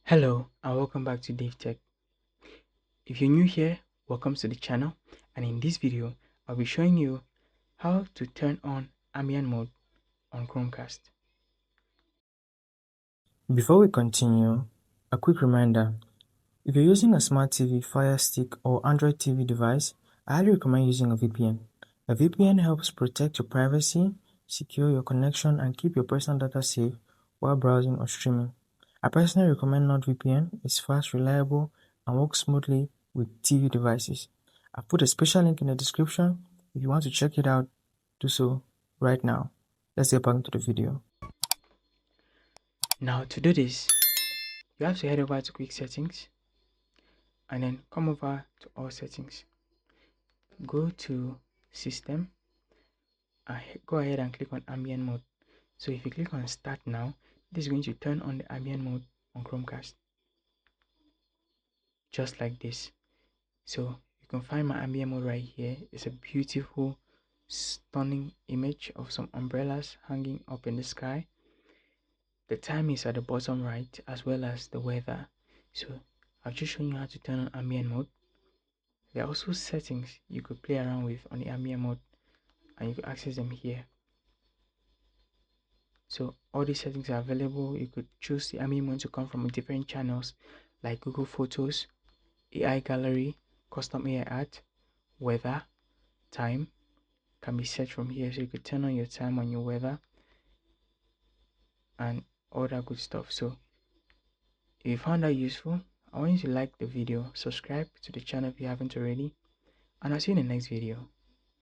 Hello and welcome back to DaveTech. If you're new here, welcome to the channel, and in this video I'll be showing you how to turn on ambient mode on Chromecast. Before we continue, a quick reminder. If you're using a smart TV, Fire Stick or Android TV device, I highly recommend using a VPN. A VPN helps protect your privacy, secure your connection, and keep your personal data safe while browsing or streaming. I personally recommend NordVPN. It's fast, reliable, and works smoothly with TV devices. I've put a special link in the description. If you want to check it out, do so right now. Let's get back into the video. Now to do this, you have to head over to Quick Settings and then come over to All Settings. Go to System and go ahead and click on Ambient Mode. So if you click on Start Now, this is going to turn on the ambient mode on Chromecast. Just like this. So you can find my ambient mode right here. It's a beautiful, stunning image of some umbrellas hanging up in the sky. The time is at the bottom right, as well as the weather. So I've just shown you how to turn on ambient mode. There are also settings you could play around with on the ambient mode, and you can access them here. So all these settings are available. You could choose the ambient mode to come from different channels like Google Photos, AI Gallery, Custom AI Art, Weather, Time can be set from here. So you could turn on your time on your weather and all that good stuff. So if you found that useful, I want you to like the video, subscribe to the channel if you haven't already, and I'll see you in the next video.